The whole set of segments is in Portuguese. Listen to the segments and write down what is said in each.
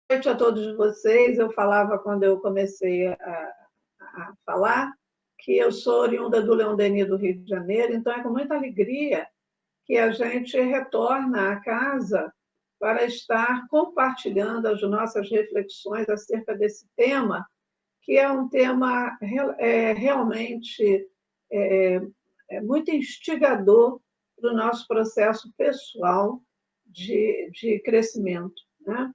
noite a todos vocês. Eu falava quando eu comecei a falar que eu sou oriunda do Leão Denis do Rio de Janeiro, então é com muita alegria que a gente retorna à casa para estar compartilhando as nossas reflexões acerca desse tema, que é um tema realmente é, muito instigador para o nosso processo pessoal de crescimento, né?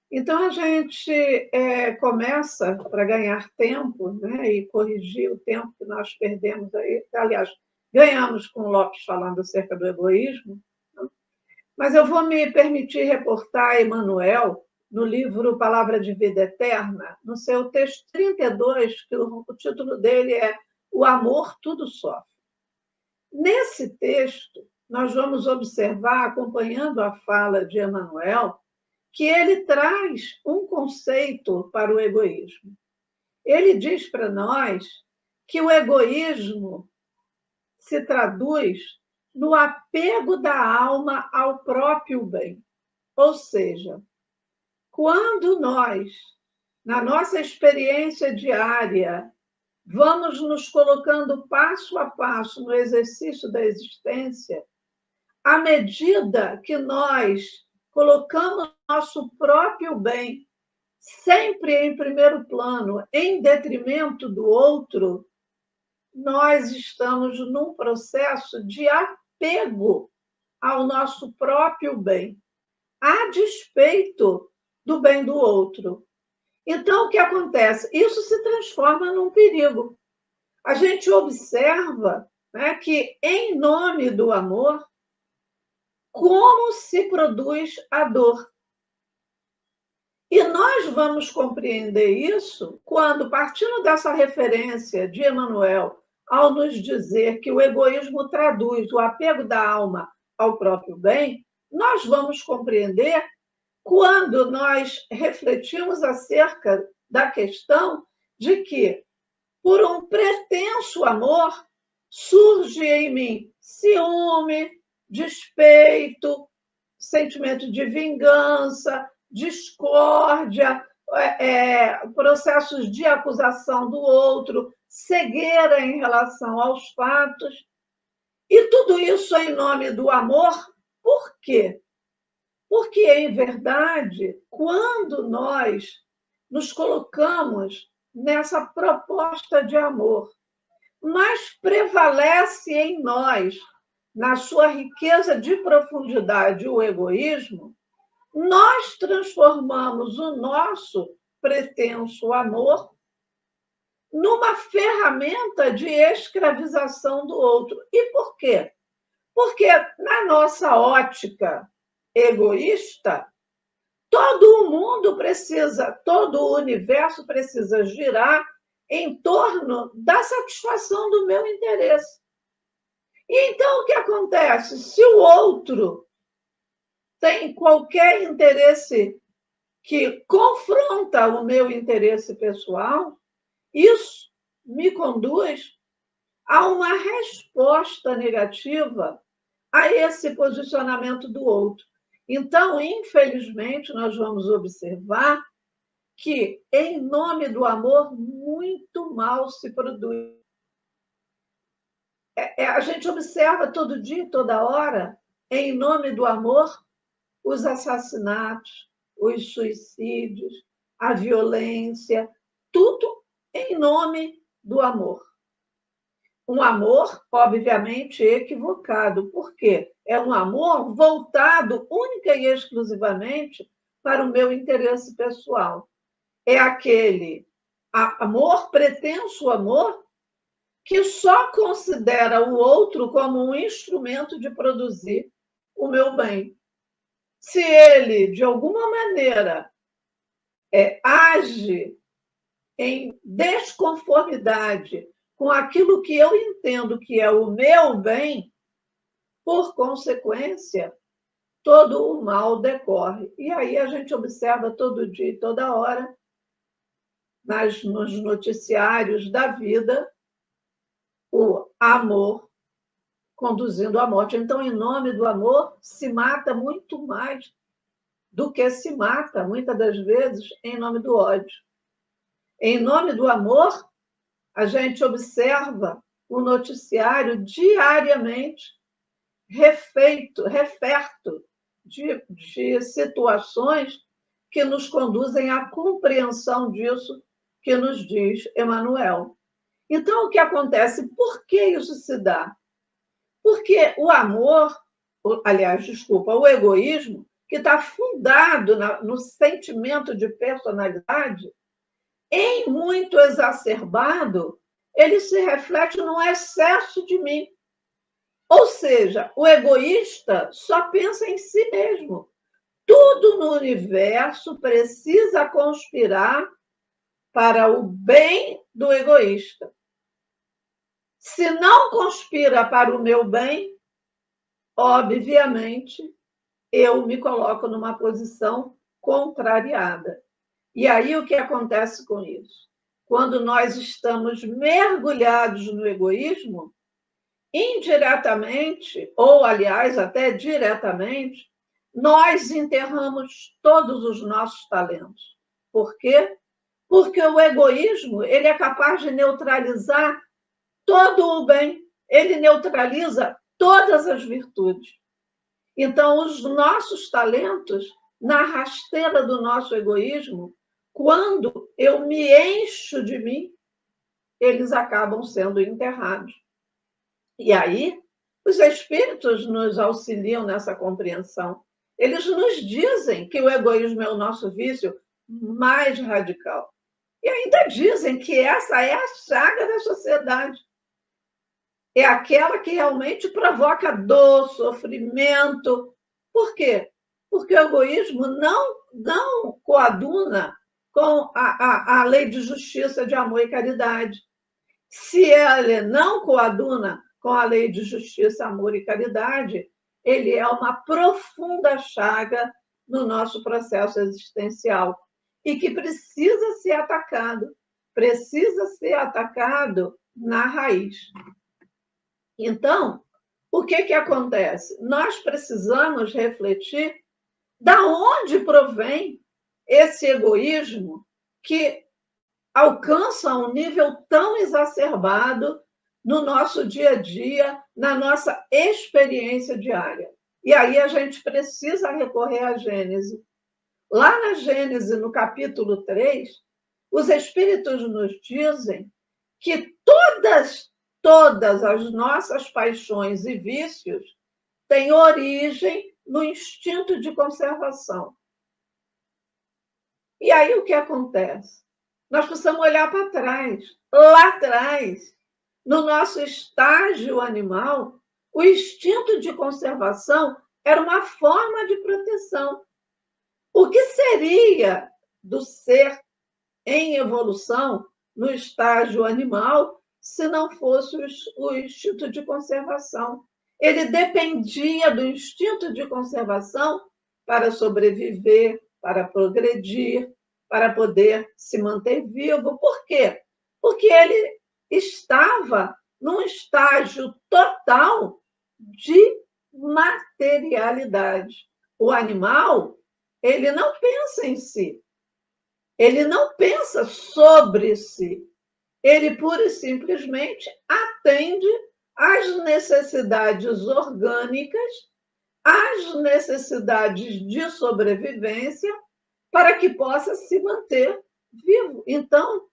Então, a gente começa, para ganhar tempo, né, e corrigir o tempo que nós perdemos aí, aliás, ganhamos com o Lopes falando acerca do egoísmo, né? Mas eu vou me permitir reportar Emmanuel no livro Palavra de Vida Eterna, no seu texto 32, que o título dele é O Amor Tudo Sofre. Nesse texto, nós vamos observar, acompanhando a fala de Emmanuel, que ele traz um conceito para o egoísmo. Ele diz para nós que o egoísmo se traduz no apego da alma ao próprio bem. Ou seja, quando nós, na nossa experiência diária, vamos nos colocando passo a passo no exercício da existência, à medida que nós colocamos nosso próprio bem sempre em primeiro plano, em detrimento do outro, nós estamos num processo de apego ao nosso próprio bem, a despeito do bem do outro. Então, o que acontece? Isso se transforma num perigo. A gente observa, né, que, em nome do amor, como se produz a dor. E nós vamos compreender isso quando, partindo dessa referência de Emmanuel, ao nos dizer que o egoísmo traduz o apego da alma ao próprio bem, nós vamos compreender quando nós refletimos acerca da questão de que, por um pretenso amor, surge em mim ciúme, despeito, sentimento de vingança, discórdia, processos de acusação do outro, cegueira em relação aos fatos. E tudo isso em nome do amor. Por quê? Porque, em verdade, quando nós nos colocamos nessa proposta de amor, mas prevalece em nós, na sua riqueza de profundidade, o egoísmo, nós transformamos o nosso pretenso amor numa ferramenta de escravização do outro. E por quê? Porque, na nossa ótica egoísta, todo o mundo precisa, todo o universo precisa girar em torno da satisfação do meu interesse. E então, o que acontece? Se o outro tem qualquer interesse que confronta o meu interesse pessoal, isso me conduz a uma resposta negativa a esse posicionamento do outro. Então, infelizmente, nós vamos observar que, em nome do amor, muito mal se produz. A gente observa todo dia, toda hora, em nome do amor, os assassinatos, os suicídios, a violência, tudo em nome do amor. Um amor, obviamente, equivocado. Por quê? É um amor voltado única e exclusivamente para o meu interesse pessoal. É aquele amor, pretenso amor, que só considera o outro como um instrumento de produzir o meu bem. Se ele, de alguma maneira, age em desconformidade com aquilo que eu entendo que é o meu bem, por consequência, todo o mal decorre. E aí a gente observa todo dia e toda hora, nos noticiários da vida, o amor conduzindo à morte. Então, em nome do amor, se mata muito mais do que se mata, muitas das vezes, em nome do ódio. Em nome do amor, a gente observa o noticiário diariamente referto de situações que nos conduzem à compreensão disso que nos diz Emmanuel. Então, o que acontece? Por que isso se dá? Porque o amor, aliás, desculpa, o egoísmo, que está fundado no sentimento de personalidade, em muito exacerbado, ele se reflete num excesso de mim. Ou seja, o egoísta só pensa em si mesmo. Tudo no universo precisa conspirar para o bem do egoísta. Se não conspira para o meu bem, obviamente, eu me coloco numa posição contrariada. E aí o que acontece com isso? Quando nós estamos mergulhados no egoísmo, indiretamente, ou aliás, até diretamente, nós enterramos todos os nossos talentos. Por quê? Porque o egoísmo, ele é capaz de neutralizar todo o bem, ele neutraliza todas as virtudes. Então, os nossos talentos, na rasteira do nosso egoísmo, quando eu me encho de mim, eles acabam sendo enterrados. E aí, os espíritos nos auxiliam nessa compreensão. Eles nos dizem que o egoísmo é o nosso vício mais radical. E ainda dizem que essa é a chaga da sociedade. É aquela que realmente provoca dor, sofrimento. Por quê? Porque o egoísmo não coaduna com a lei de justiça, de amor e caridade. Se ele não coaduna com a lei de justiça, amor e caridade, ele é uma profunda chaga no nosso processo existencial e que precisa ser atacado na raiz. Então, o que acontece? Nós precisamos refletir da onde provém esse egoísmo que alcança um nível tão exacerbado no nosso dia a dia, na nossa experiência diária. E aí a gente precisa recorrer à Gênese. Lá na Gênese, no capítulo 3, os espíritos nos dizem que todas as nossas paixões e vícios têm origem no instinto de conservação. E aí o que acontece? Nós precisamos olhar para trás. Lá atrás, no nosso estágio animal, o instinto de conservação era uma forma de proteção. O que seria do ser em evolução no estágio animal se não fosse o instinto de conservação? Ele dependia do instinto de conservação para sobreviver, para progredir, para poder se manter vivo. Por quê? Porque ele estava num estágio total de materialidade. O animal, ele não pensa em si, ele não pensa sobre si, ele pura e simplesmente atende às necessidades orgânicas, às necessidades de sobrevivência, para que possa se manter vivo. Então,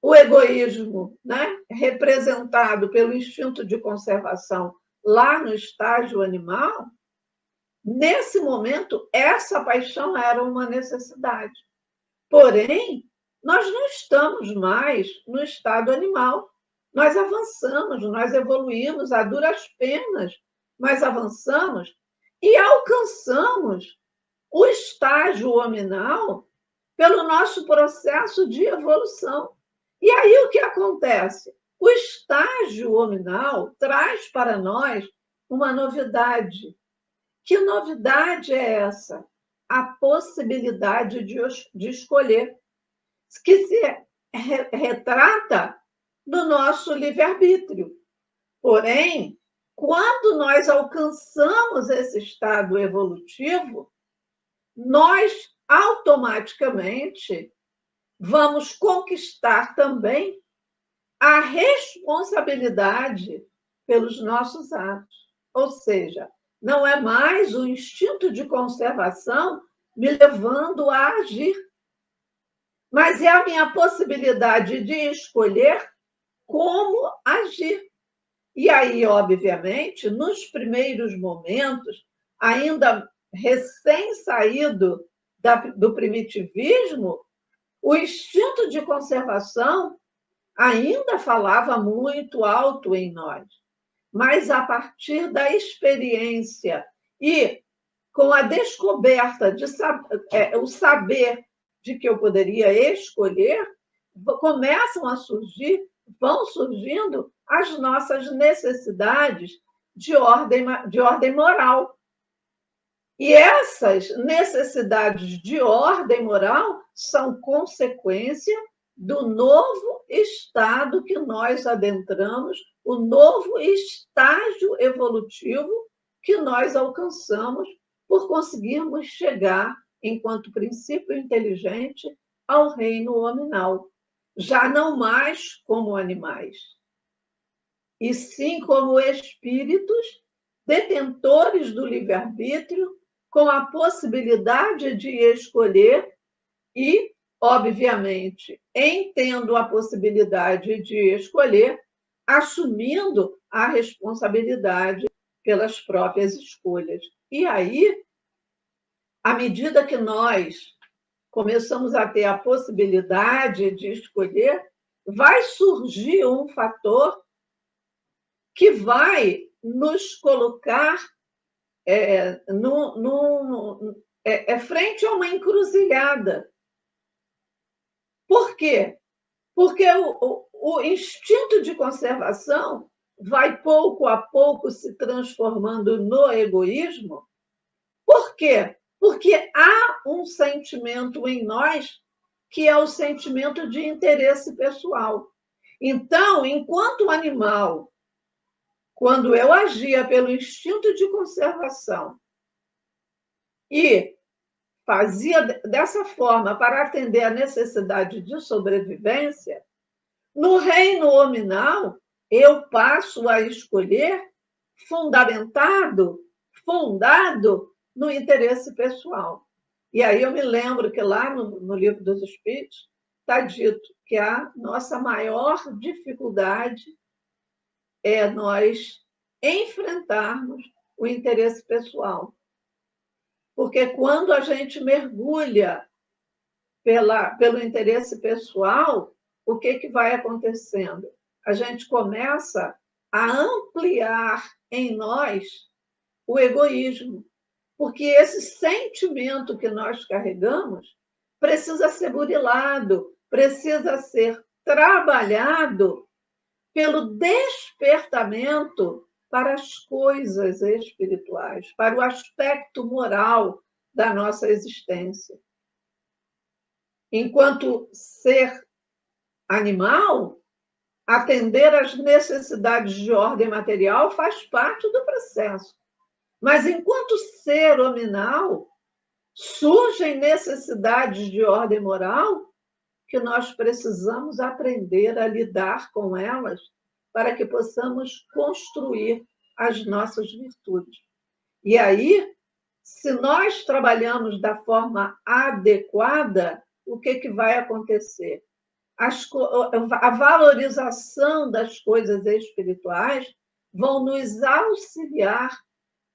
o egoísmo, né, representado pelo instinto de conservação lá no estágio animal, nesse momento, essa paixão era uma necessidade. Porém, nós não estamos mais no estado animal. Nós avançamos, nós evoluímos a duras penas, mas avançamos e alcançamos o estágio hominal pelo nosso processo de evolução. E aí o que acontece? O estágio hominal traz para nós uma novidade. Que novidade é essa? A possibilidade de escolher, que se retrata no nosso livre-arbítrio. Porém, quando nós alcançamos esse estado evolutivo, nós automaticamente vamos conquistar também a responsabilidade pelos nossos atos. Ou seja, não é mais o instinto de conservação me levando a agir, mas é a minha possibilidade de escolher como agir. E aí, obviamente, nos primeiros momentos, ainda recém-saído do primitivismo, o instinto de conservação ainda falava muito alto em nós. Mas a partir da experiência e com a descoberta de o saber de que eu poderia escolher, vão surgindo as nossas necessidades de ordem moral. E essas necessidades de ordem moral são consequência do novo estado que nós adentramos, o novo estágio evolutivo que nós alcançamos por conseguirmos chegar, enquanto princípio inteligente, ao reino hominal, já não mais como animais, e sim como espíritos detentores do livre-arbítrio, com a possibilidade de escolher e, obviamente, em tendo a possibilidade de escolher, assumindo a responsabilidade pelas próprias escolhas. E aí, à medida que nós começamos a ter a possibilidade de escolher, vai surgir um fator que vai nos colocar frente a uma encruzilhada. Por quê? Porque o instinto de conservação vai pouco a pouco se transformando no egoísmo. Por quê? Porque há um sentimento em nós que é o sentimento de interesse pessoal. Então, enquanto animal, quando eu agia pelo instinto de conservação e fazia dessa forma para atender à necessidade de sobrevivência, no reino hominal, eu passo a escolher fundado no interesse pessoal. E aí eu me lembro que lá no Livro dos Espíritos está dito que a nossa maior dificuldade é nós enfrentarmos o interesse pessoal. Porque quando a gente mergulha pelo interesse pessoal, o que vai acontecendo? A gente começa a ampliar em nós o egoísmo, porque esse sentimento que nós carregamos precisa ser burilado, precisa ser trabalhado pelo despertamento para as coisas espirituais, para o aspecto moral da nossa existência. Enquanto ser animal, atender às necessidades de ordem material faz parte do processo. Mas, enquanto ser hominal, surgem necessidades de ordem moral que nós precisamos aprender a lidar com elas para que possamos construir as nossas virtudes. E aí, se nós trabalhamos da forma adequada, o que vai acontecer? A valorização das coisas espirituais vão nos auxiliar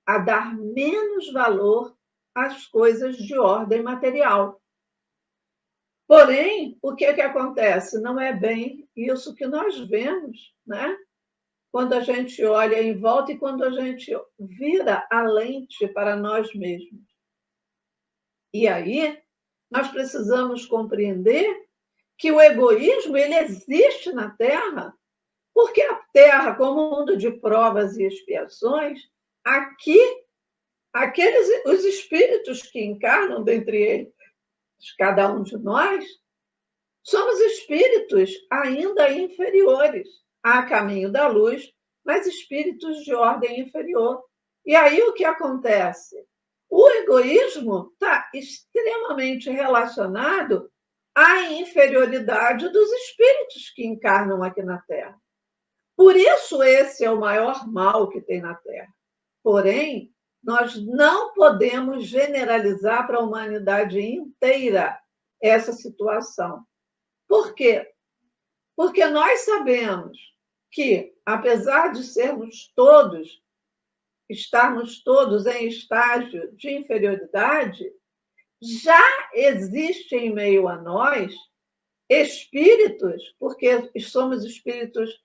a dar menos valor às coisas de ordem material. Porém, o que acontece? Não é bem isso que nós vemos, né? Quando a gente olha em volta e quando a gente vira a lente para nós mesmos. E aí, nós precisamos compreender que o egoísmo ele existe na Terra, porque a Terra, como mundo de provas e expiações, aqui, os espíritos que encarnam dentre eles, cada um de nós, somos espíritos ainda inferiores a caminho da luz, mas espíritos de ordem inferior. E aí o que acontece? o egoísmo está extremamente relacionado à inferioridade dos espíritos que encarnam aqui na Terra. Por isso, esse é o maior mal que tem na Terra. Porém, nós não podemos generalizar para a humanidade inteira essa situação. Por quê? Porque nós sabemos que, apesar de estarmos todos em estágio de inferioridade, já existe em meio a nós espíritos, porque somos espíritos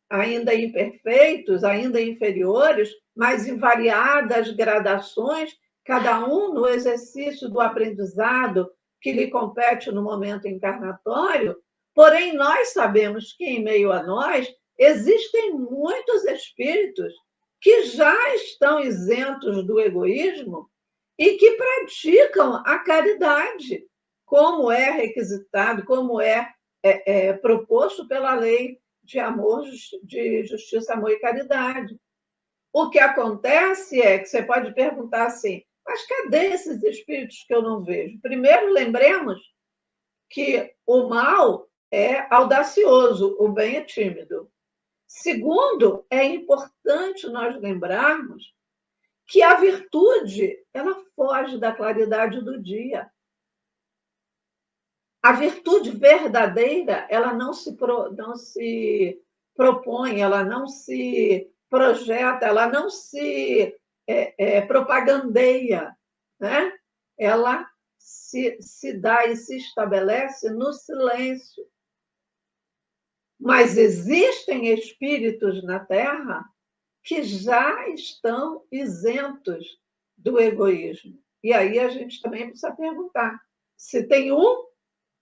ainda imperfeitos, ainda inferiores, mas em variadas gradações, cada um no exercício do aprendizado que lhe compete no momento encarnatório. Porém, nós sabemos que em meio a nós existem muitos espíritos que já estão isentos do egoísmo e que praticam a caridade, como é requisitado, como é proposto pela lei de amor, de justiça, amor e caridade. O que acontece é que você pode perguntar assim, mas cadê esses espíritos que eu não vejo? Primeiro, lembremos que o mal é audacioso, o bem é tímido. Segundo, é importante nós lembrarmos que a virtude, ela foge da claridade do dia. A virtude verdadeira, ela não se propõe, ela não se projeta, ela não se propagandeia, né? Ela se dá e se estabelece no silêncio. Mas existem espíritos na Terra que já estão isentos do egoísmo. E aí a gente também precisa perguntar, se tem um,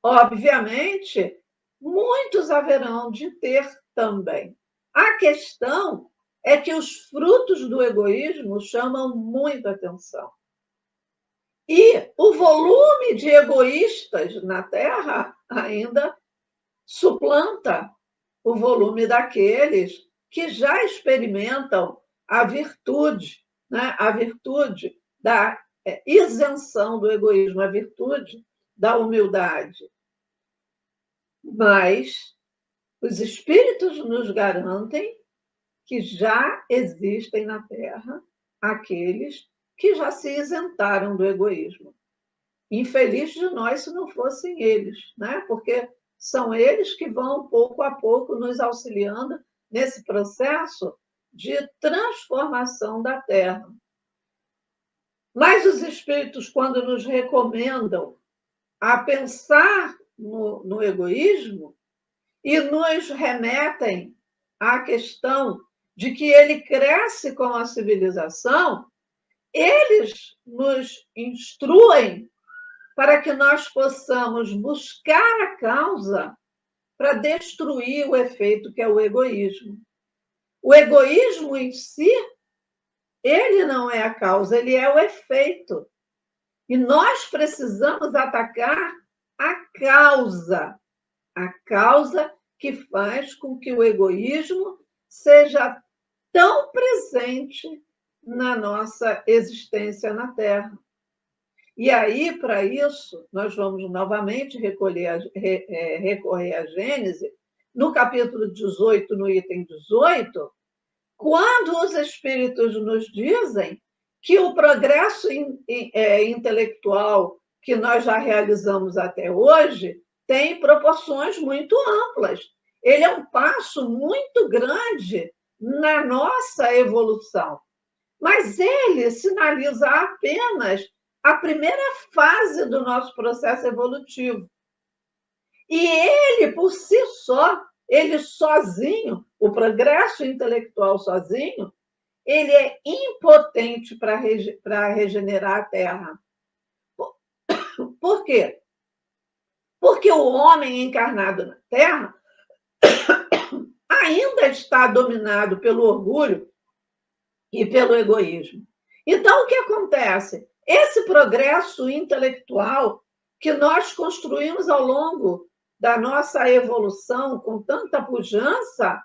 obviamente, muitos haverão de ter também. A questão é que os frutos do egoísmo chamam muita atenção. E o volume de egoístas na Terra ainda suplanta o volume daqueles que já experimentam a virtude, né? A virtude da isenção do egoísmo, a virtude da humildade. Mas os espíritos nos garantem que já existem na Terra aqueles que já se isentaram do egoísmo. Infeliz de nós se não fossem eles, né? Porque são eles que vão, pouco a pouco, nos auxiliando nesse processo de transformação da Terra. Mas os espíritos, quando nos recomendam a pensar no egoísmo e nos remetem à questão de que ele cresce com a civilização, eles nos instruem para que nós possamos buscar a causa para destruir o efeito que é o egoísmo. O egoísmo em si, ele não é a causa, ele é o efeito. E nós precisamos atacar a causa que faz com que o egoísmo seja tão presente na nossa existência na Terra. E aí, para isso, nós vamos novamente recorrer à Gênese, no capítulo 18, no item 18, quando os espíritos nos dizem que o progresso intelectual que nós já realizamos até hoje tem proporções muito amplas. Ele é um passo muito grande na nossa evolução. Mas ele sinaliza apenas a primeira fase do nosso processo evolutivo. E ele, por si só, ele sozinho, o progresso intelectual sozinho, ele é impotente para regenerar a Terra. Por quê? Porque o homem encarnado na Terra ainda está dominado pelo orgulho e pelo egoísmo. Então, o que acontece? Esse progresso intelectual que nós construímos ao longo da nossa evolução com tanta pujança,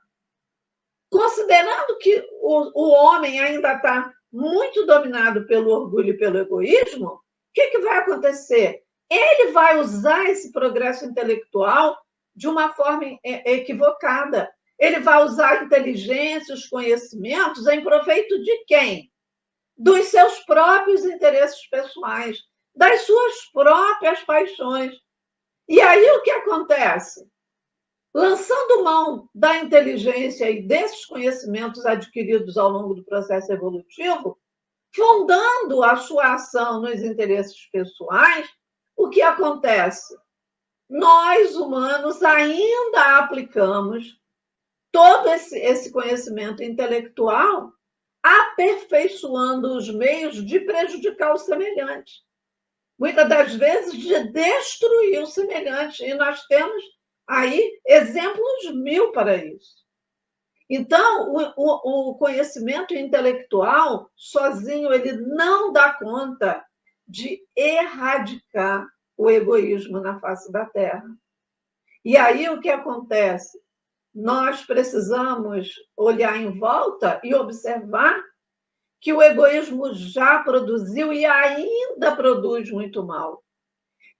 considerando que o homem ainda está muito dominado pelo orgulho e pelo egoísmo, o que vai acontecer? Ele vai usar esse progresso intelectual de uma forma equivocada. Ele vai usar a inteligência, os conhecimentos em proveito de quem? Dos seus próprios interesses pessoais, das suas próprias paixões. E aí o que acontece? Lançando mão da inteligência e desses conhecimentos adquiridos ao longo do processo evolutivo, fundando a sua ação nos interesses pessoais, o que acontece? Nós, humanos, ainda aplicamos todo esse conhecimento intelectual aperfeiçoando os meios de prejudicar o semelhante. Muitas das vezes de destruir o semelhante. E nós temos aí exemplos mil para isso. Então, o conhecimento intelectual sozinho ele não dá conta de erradicar o egoísmo na face da Terra. E aí o que acontece? Nós precisamos olhar em volta e observar que o egoísmo já produziu e ainda produz muito mal.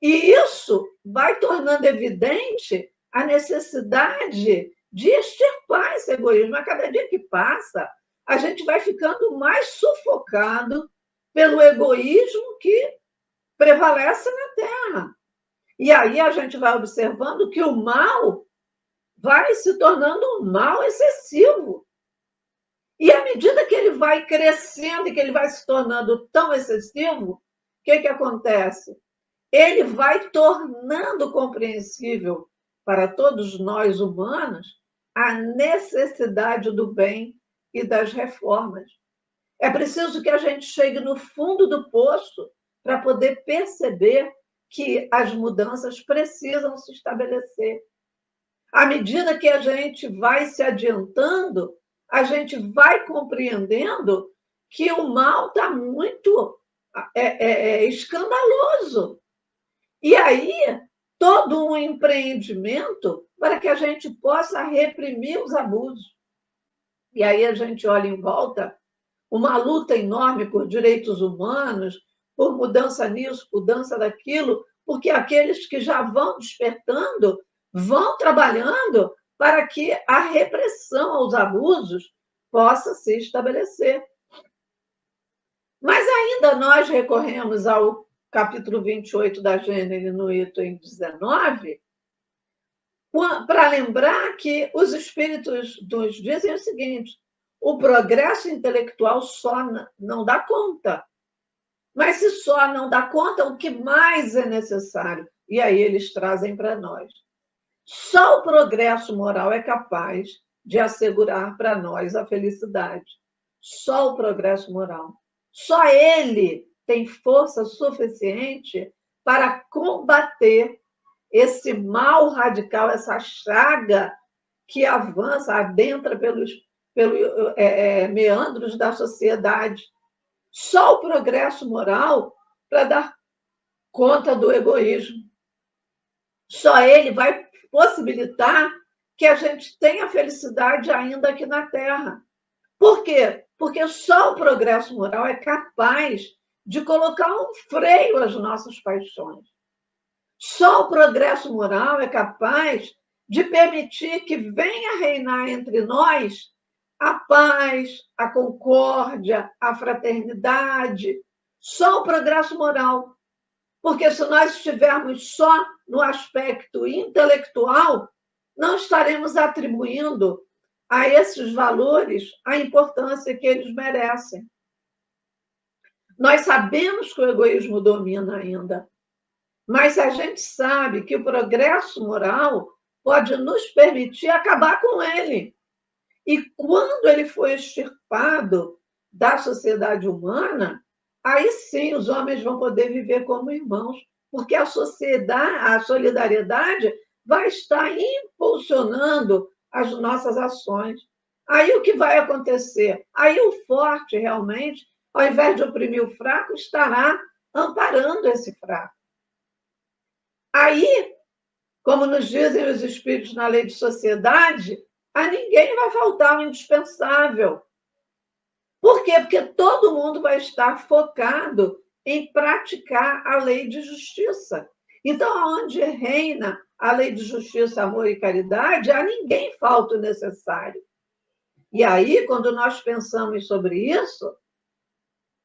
E isso vai tornando evidente a necessidade de extirpar esse egoísmo. A cada dia que passa, a gente vai ficando mais sufocado pelo egoísmo que prevalece na Terra. E aí a gente vai observando que o mal vai se tornando um mal excessivo. E à medida que ele vai crescendo e que ele vai se tornando tão excessivo, o que acontece? Ele vai tornando compreensível para todos nós humanos a necessidade do bem e das reformas. É preciso que a gente chegue no fundo do poço para poder perceber que as mudanças precisam se estabelecer. À medida que a gente vai se adiantando, a gente vai compreendendo que o mal está muito escandaloso. E aí, todo um empreendimento para que a gente possa reprimir os abusos. E aí a gente olha em volta, uma luta enorme por direitos humanos, por mudança nisso, mudança daquilo, porque aqueles que já vão despertando vão trabalhando para que a repressão aos abusos possa se estabelecer. Mas ainda nós recorremos ao capítulo 28 da Gênesis, no item 19, para lembrar que os espíritos nos dizem o seguinte: o progresso intelectual só não dá conta. Mas se só não dá conta, o que mais é necessário? E aí eles trazem para nós. Só o progresso moral é capaz de assegurar para nós a felicidade. Só o progresso moral. Só ele tem força suficiente para combater esse mal radical, essa chaga que avança, adentra pelos meandros da sociedade. Só o progresso moral para dar conta do egoísmo. Só ele vai possibilitar que a gente tenha felicidade ainda aqui na Terra. Por quê? Porque só o progresso moral é capaz de colocar um freio às nossas paixões. Só o progresso moral é capaz de permitir que venha reinar entre nós a paz, a concórdia, a fraternidade. Só o progresso moral. Porque se nós estivermos só no aspecto intelectual, não estaremos atribuindo a esses valores a importância que eles merecem. Nós sabemos que o egoísmo domina ainda, mas a gente sabe que o progresso moral pode nos permitir acabar com ele. E quando ele for extirpado da sociedade humana, aí sim os homens vão poder viver como irmãos, porque a sociedade, a solidariedade vai estar impulsionando as nossas ações. Aí o que vai acontecer? Aí o forte realmente, ao invés de oprimir o fraco, estará amparando esse fraco. Aí, como nos dizem os espíritos na lei de sociedade, a ninguém vai faltar o indispensável. Por quê? Porque todo mundo vai estar focado em praticar a lei de justiça. Então, onde reina a lei de justiça, amor e caridade, a ninguém falta o necessário. E aí, quando nós pensamos sobre isso,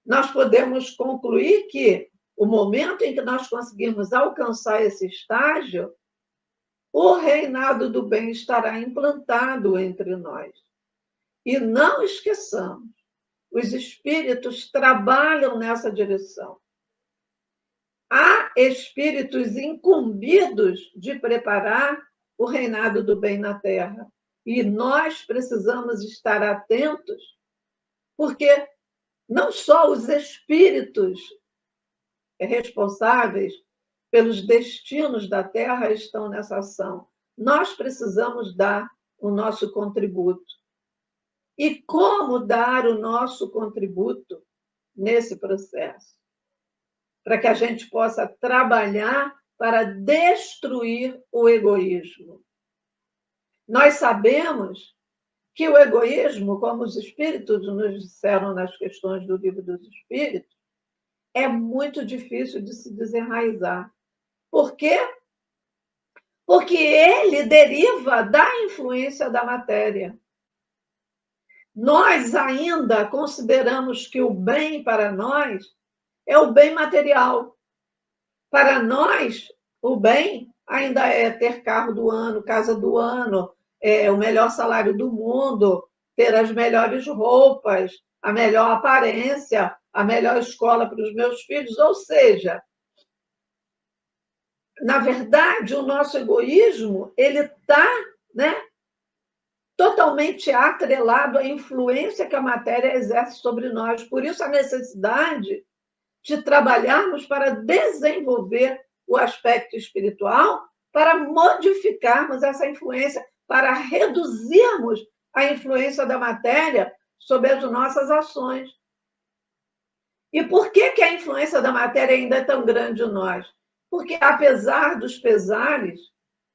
nós podemos concluir que o momento em que nós conseguirmos alcançar esse estágio, o reinado do bem estará implantado entre nós. E não esqueçamos, os espíritos trabalham nessa direção. Há espíritos incumbidos de preparar o reinado do bem na Terra. E nós precisamos estar atentos, porque não só os espíritos responsáveis pelos destinos da Terra estão nessa ação. Nós precisamos dar o nosso contributo. E como dar o nosso contributo nesse processo? Para que a gente possa trabalhar para destruir o egoísmo. Nós sabemos que o egoísmo, como os espíritos nos disseram nas questões do Livro dos Espíritos, é muito difícil de se desenraizar. Por quê? Porque ele deriva da influência da matéria. Nós ainda consideramos que o bem para nós é o bem material. Para nós, o bem ainda é ter carro do ano, casa do ano, o melhor salário do mundo, ter as melhores roupas, a melhor aparência, a melhor escola para os meus filhos. Ou seja, na verdade, o nosso egoísmo ele está, né, totalmente atrelado à influência que a matéria exerce sobre nós. Por isso, a necessidade de trabalharmos para desenvolver o aspecto espiritual, para modificarmos essa influência, para reduzirmos a influência da matéria sobre as nossas ações. E por que a influência da matéria ainda é tão grande em nós? Porque, apesar dos pesares,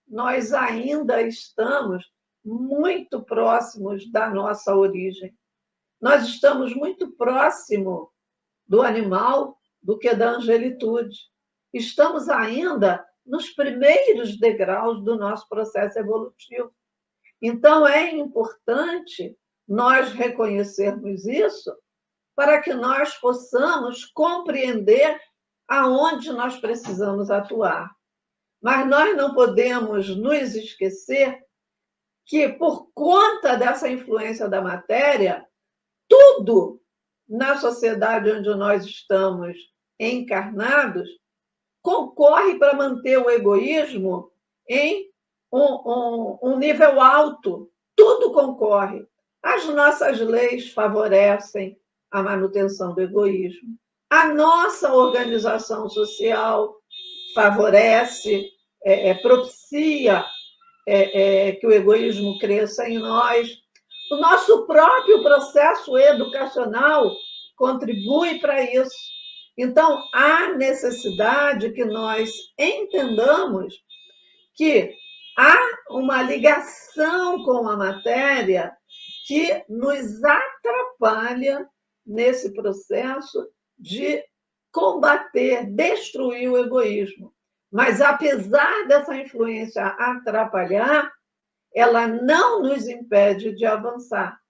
nós ainda estamos muito próximos da nossa origem. Nós estamos muito próximo do animal do que da angelitude. Estamos ainda nos primeiros degraus do nosso processo evolutivo. Então, é importante nós reconhecermos isso para que nós possamos compreender aonde nós precisamos atuar. Mas nós não podemos nos esquecer que, por conta dessa influência da matéria, tudo na sociedade onde nós estamos encarnados concorre para manter o egoísmo em um nível alto. Tudo concorre. As nossas leis favorecem a manutenção do egoísmo. A nossa organização social favorece, propicia que o egoísmo cresça em nós. O nosso próprio processo educacional contribui para isso. Então, há necessidade que nós entendamos que há uma ligação com a matéria que nos atrapalha nesse processo de combater, destruir o egoísmo. Mas, apesar dessa influência atrapalhar, ela não nos impede de avançar.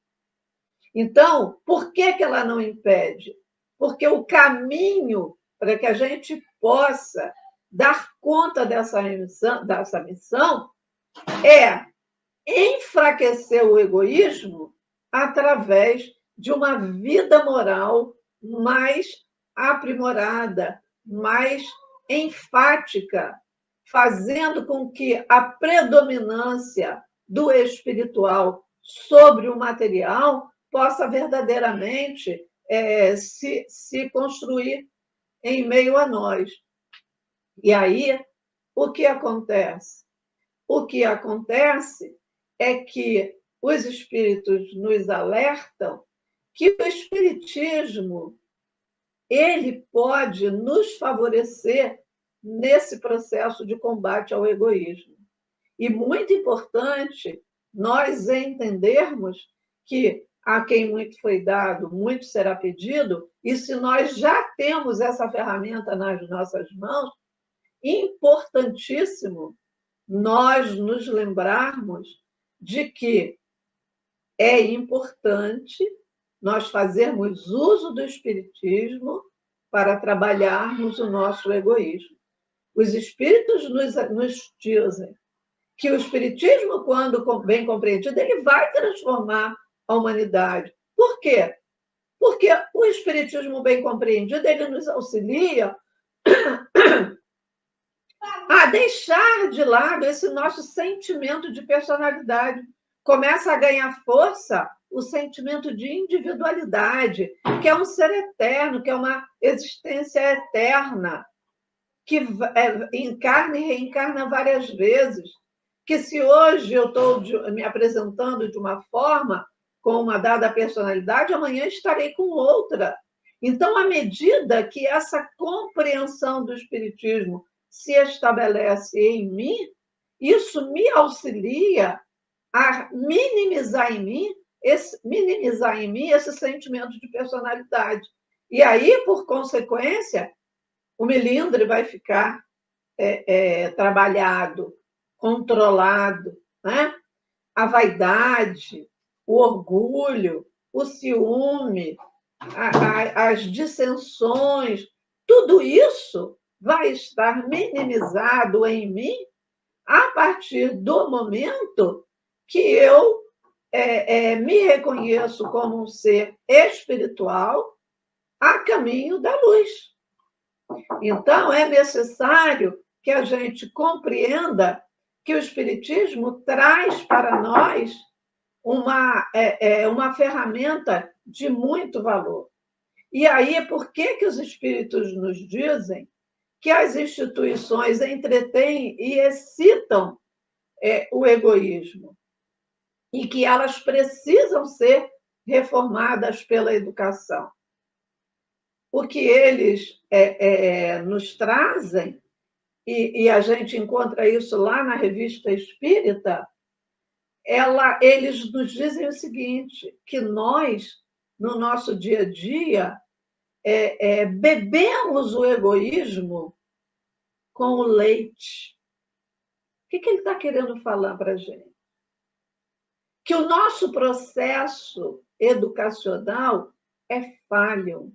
Então, por que ela não impede? Porque o caminho para que a gente possa dar conta dessa missão é enfraquecer o egoísmo através de uma vida moral mais aprimorada, mais enfática, fazendo com que a predominância do espiritual sobre o material possa verdadeiramente se construir em meio a nós. E aí, o que acontece? O que acontece é que os espíritos nos alertam que o espiritismo ele pode nos favorecer nesse processo de combate ao egoísmo. E muito importante nós entendermos que a quem muito foi dado, muito será pedido, e se nós já temos essa ferramenta nas nossas mãos, importantíssimo nós nos lembrarmos de que é importante nós fazermos uso do Espiritismo para trabalharmos o nosso egoísmo. Os Espíritos nos dizem que o Espiritismo, quando bem compreendido, ele vai transformar a humanidade. Por quê? Porque o Espiritismo bem compreendido, ele nos auxilia a deixar de lado esse nosso sentimento de personalidade. Começa a ganhar força o sentimento de individualidade, que é um ser eterno, que é uma existência eterna, que encarna e reencarna várias vezes. Que se hoje eu estou me apresentando de uma forma, com uma dada personalidade, amanhã estarei com outra. Então, à medida que essa compreensão do Espiritismo se estabelece em mim, isso me auxilia a minimizar em mim esse sentimento de personalidade. E aí, por consequência, o melindre vai ficar trabalhado, controlado, né? A vaidade, o orgulho, o ciúme, as dissensões, tudo isso vai estar minimizado em mim a partir do momento que eu me reconheço como um ser espiritual a caminho da luz. Então, é necessário que a gente compreenda que o Espiritismo traz para nós uma ferramenta de muito valor. E aí, por que os Espíritos nos dizem que as instituições entretêm e excitam o egoísmo? E que elas precisam ser reformadas pela educação. O que eles nos trazem, e a gente encontra isso lá na Revista Espírita, eles nos dizem o seguinte, que nós, no nosso dia a dia, bebemos o egoísmo com o leite. O que ele está querendo falar para a gente? Que o nosso processo educacional é falho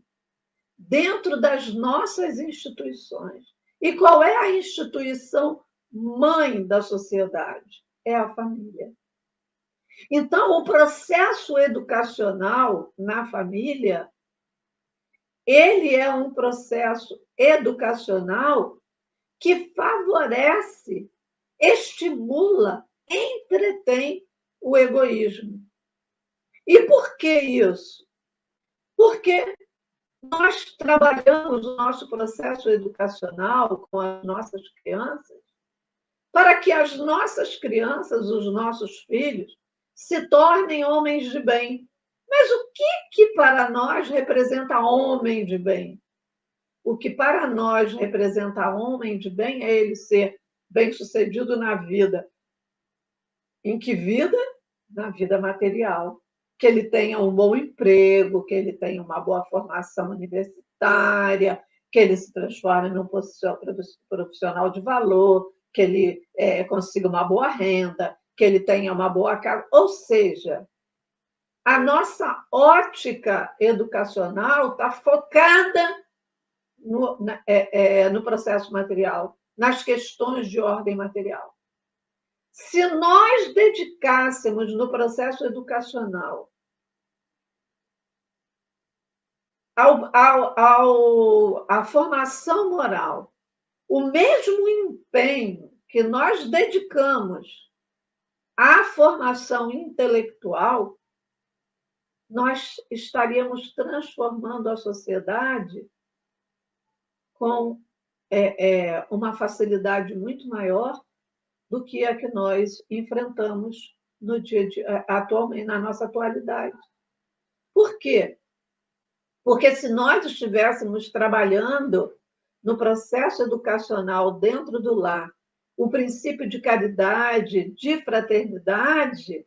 dentro das nossas instituições. E qual é a instituição mãe da sociedade? É a família. Então, o processo educacional na família, ele é um processo educacional que favorece, estimula, entretém o egoísmo. E por que isso? Porque nós trabalhamos o nosso processo educacional com as nossas crianças para que as nossas crianças, os nossos filhos, se tornem homens de bem. Mas o que para nós representa homem de bem? O que para nós representa homem de bem é ele ser bem-sucedido na vida. Em que vida? Na vida material. Que ele tenha um bom emprego, que ele tenha uma boa formação universitária, que ele se transforme num profissional de valor, que ele consiga uma boa renda, que ele tenha uma boa casa. Ou seja, a nossa ótica educacional está focada no processo material, nas questões de ordem material. Se nós dedicássemos no processo educacional à formação moral o mesmo empenho que nós dedicamos à formação intelectual, nós estaríamos transformando a sociedade com uma facilidade muito maior do que a que nós enfrentamos no atualmente, na nossa atualidade. Por quê? Porque se nós estivéssemos trabalhando no processo educacional dentro do lar, o princípio de caridade, de fraternidade,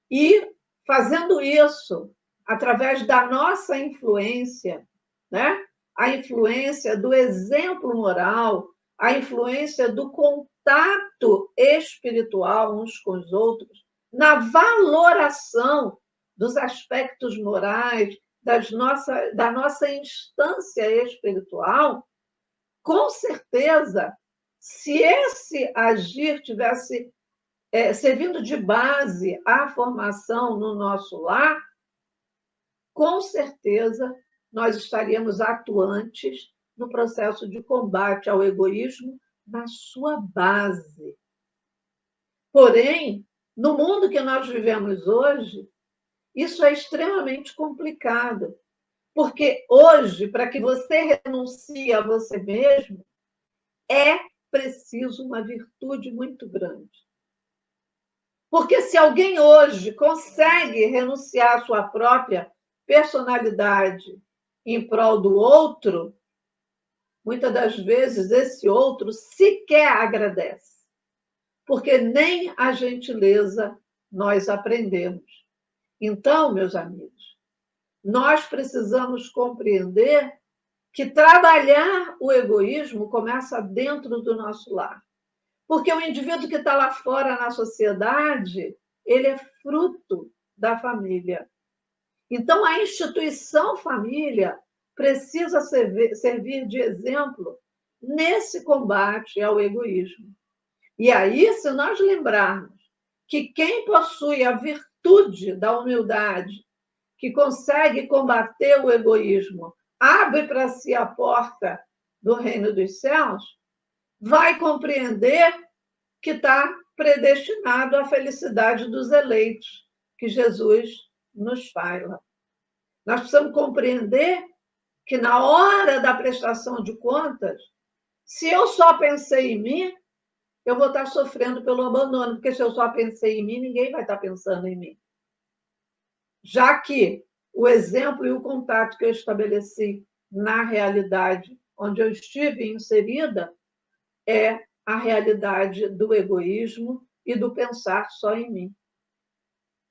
e fazendo isso através da nossa influência, né? A influência do exemplo moral, a influência do contato espiritual uns com os outros, na valoração dos aspectos morais, da nossa instância espiritual, com certeza, se esse agir tivesse servindo de base à formação no nosso lar, com certeza nós estaríamos atuantes no processo de combate ao egoísmo na sua base. Porém, no mundo que nós vivemos hoje, isso é extremamente complicado, porque hoje, para que você renuncie a você mesmo, é preciso uma virtude muito grande. Porque se alguém hoje consegue renunciar à sua própria personalidade em prol do outro, muitas das vezes esse outro sequer agradece, porque nem a gentileza nós aprendemos. Então, meus amigos, nós precisamos compreender que trabalhar o egoísmo começa dentro do nosso lar. Porque o indivíduo que está lá fora na sociedade, ele é fruto da família. Então, a instituição família precisa servir de exemplo nesse combate ao egoísmo. E aí, se nós lembrarmos que quem possui a virtude da humildade, que consegue combater o egoísmo, abre para si a porta do reino dos céus, vai compreender que está predestinado à felicidade dos eleitos, que Jesus nos fala. Nós precisamos compreender que, na hora da prestação de contas, se eu só pensei em mim, eu vou estar sofrendo pelo abandono, porque se eu só pensei em mim, ninguém vai estar pensando em mim. Já que o exemplo e o contato que eu estabeleci na realidade onde eu estive inserida é a realidade do egoísmo e do pensar só em mim.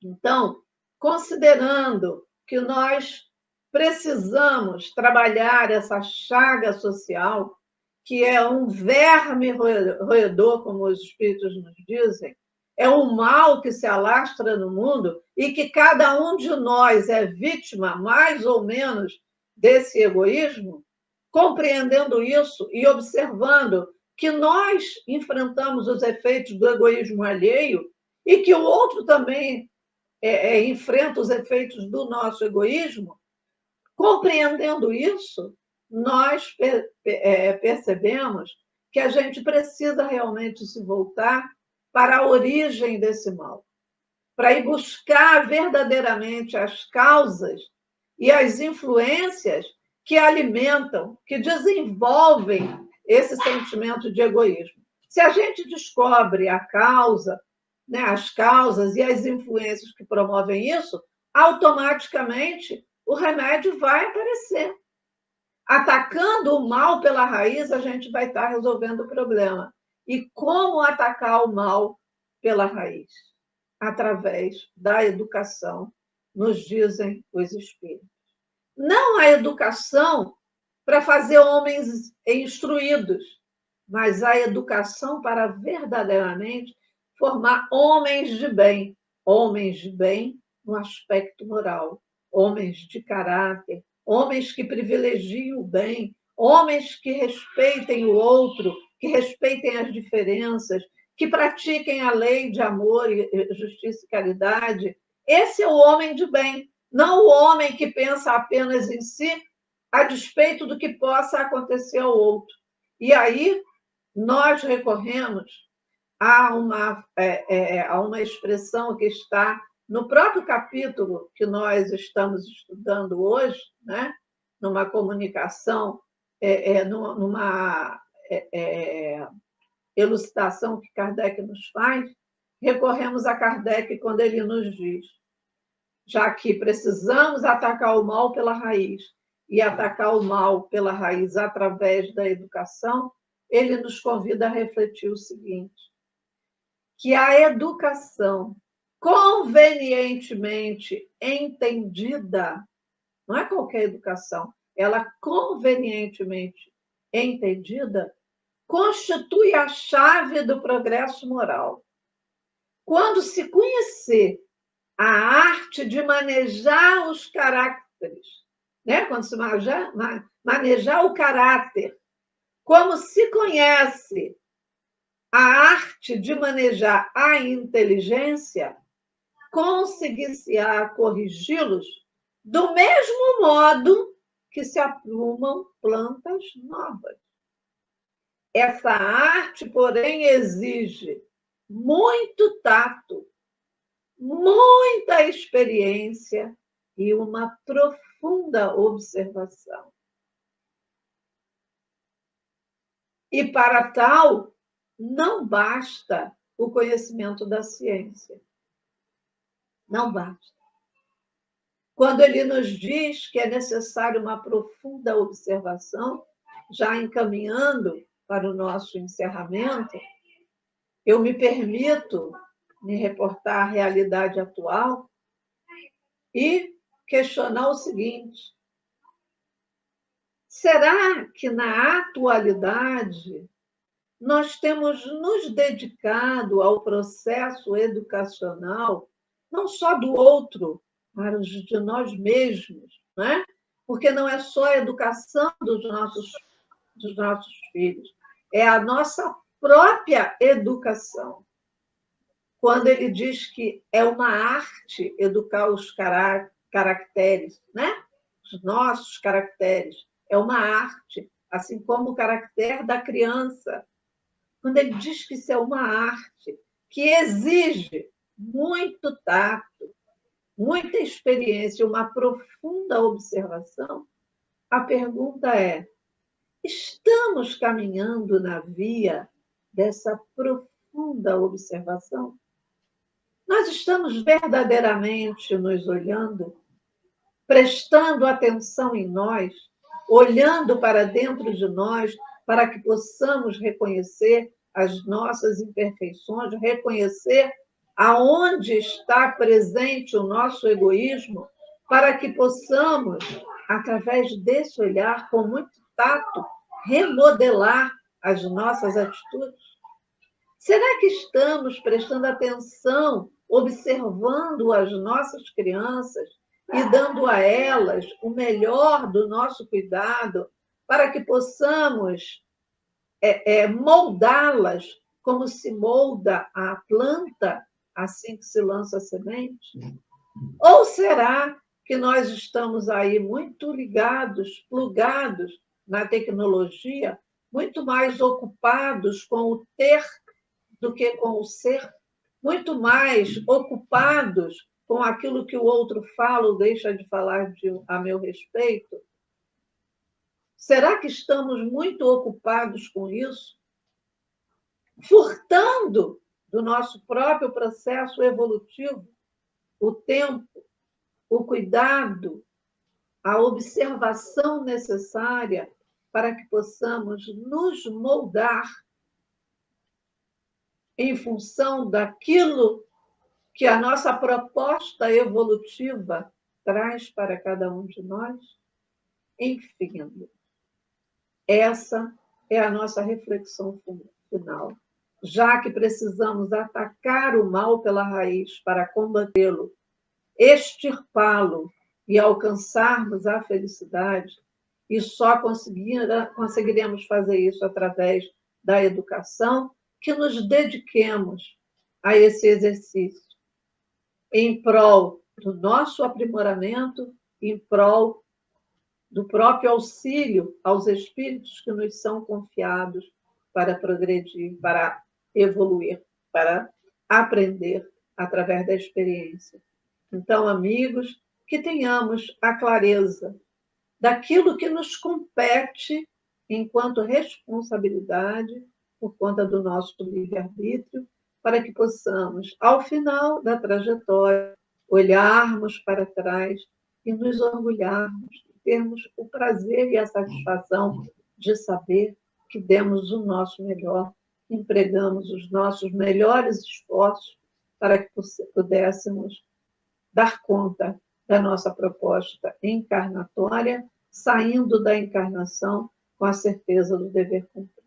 Então, considerando que nós precisamos trabalhar essa chaga social, que é um verme roedor, como os espíritos nos dizem, é um mal que se alastra no mundo e que cada um de nós é vítima, mais ou menos, desse egoísmo, compreendendo isso e observando que nós enfrentamos os efeitos do egoísmo alheio e que o outro também enfrenta os efeitos do nosso egoísmo, compreendendo isso, nós percebemos que a gente precisa realmente se voltar para a origem desse mal, para ir buscar verdadeiramente as causas e as influências que alimentam, que desenvolvem esse sentimento de egoísmo. Se a gente descobre a causa, né, as causas e as influências que promovem isso, automaticamente o remédio vai aparecer. Atacando o mal pela raiz, a gente vai estar resolvendo o problema. E como atacar o mal pela raiz? Através da educação, nos dizem os espíritos. Não a educação para fazer homens instruídos, mas a educação para verdadeiramente formar homens de bem no aspecto moral, homens de caráter, homens que privilegiem o bem, homens que respeitem o outro, que respeitem as diferenças, que pratiquem a lei de amor, justiça e caridade. Esse é o homem de bem, não o homem que pensa apenas em si, a despeito do que possa acontecer ao outro. E aí nós recorremos a uma expressão que está no próprio capítulo que nós estamos estudando hoje, né? Numa comunicação, numa elucidação que Kardec nos faz, recorremos a Kardec quando ele nos diz, já que precisamos atacar o mal pela raiz, e atacar o mal pela raiz através da educação, ele nos convida a refletir o seguinte, que a educação convenientemente entendida, não é qualquer educação, ela convenientemente entendida, constitui a chave do progresso moral. Quando se conhecer a arte de manejar os caracteres, né? Quando se manejar o caráter, como se conhece a arte de manejar a inteligência, conseguir-se-á corrigi-los do mesmo modo que se aprumam plantas novas. Essa arte, porém, exige muito tato, muita experiência e uma profunda observação. E para tal, não basta o conhecimento da ciência. Não basta. Quando ele nos diz que é necessário uma profunda observação, já encaminhando para o nosso encerramento, eu me permito me reportar à realidade atual e questionar o seguinte: será que na atualidade nós temos nos dedicado ao processo educacional, não só do outro, mas de nós mesmos, não é? Porque não é só a educação dos nossos filhos, é a nossa própria educação. Quando ele diz que é uma arte educar os caracteres, né? Os nossos caracteres, é uma arte, assim como o caractere da criança. Quando ele diz que isso é uma arte que exige muito tato, muita experiência, uma profunda observação, a pergunta é: estamos caminhando na via dessa profunda observação? Nós estamos verdadeiramente nos olhando, prestando atenção em nós, olhando para dentro de nós, para que possamos reconhecer as nossas imperfeições, reconhecer aonde está presente o nosso egoísmo, para que possamos, através desse olhar, com muito tato, remodelar as nossas atitudes? Será que estamos prestando atenção, observando as nossas crianças e dando a elas o melhor do nosso cuidado para que possamos moldá-las como se molda a planta assim que se lança a semente? Ou será que nós estamos aí muito ligados, plugados na tecnologia, muito mais ocupados com o ter do que com o ser, muito mais ocupados com aquilo que o outro fala ou deixa de falar a meu respeito? Será que estamos muito ocupados com isso? Furtando do nosso próprio processo evolutivo o tempo, o cuidado, a observação necessária para que possamos nos moldar em função daquilo que a nossa proposta evolutiva traz para cada um de nós? Enfim, essa é a nossa reflexão final. Já que precisamos atacar o mal pela raiz para combatê-lo, extirpá-lo e alcançarmos a felicidade, e só conseguiremos fazer isso através da educação, que nos dediquemos a esse exercício, em prol do nosso aprimoramento, em prol do próprio auxílio aos espíritos que nos são confiados para progredir, para evoluir, para aprender através da experiência. Então, amigos, que tenhamos a clareza daquilo que nos compete enquanto responsabilidade por conta do nosso livre-arbítrio, para que possamos, ao final da trajetória, olharmos para trás e nos orgulharmos, termos o prazer e a satisfação de saber que demos o nosso melhor, empregamos os nossos melhores esforços para que pudéssemos dar conta da nossa proposta encarnatória, saindo da encarnação com a certeza do dever cumprido.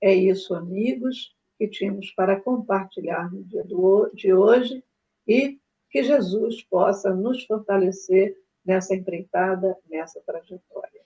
É isso, amigos, que tínhamos para compartilhar no dia de hoje e que Jesus possa nos fortalecer nessa empreitada, nessa trajetória.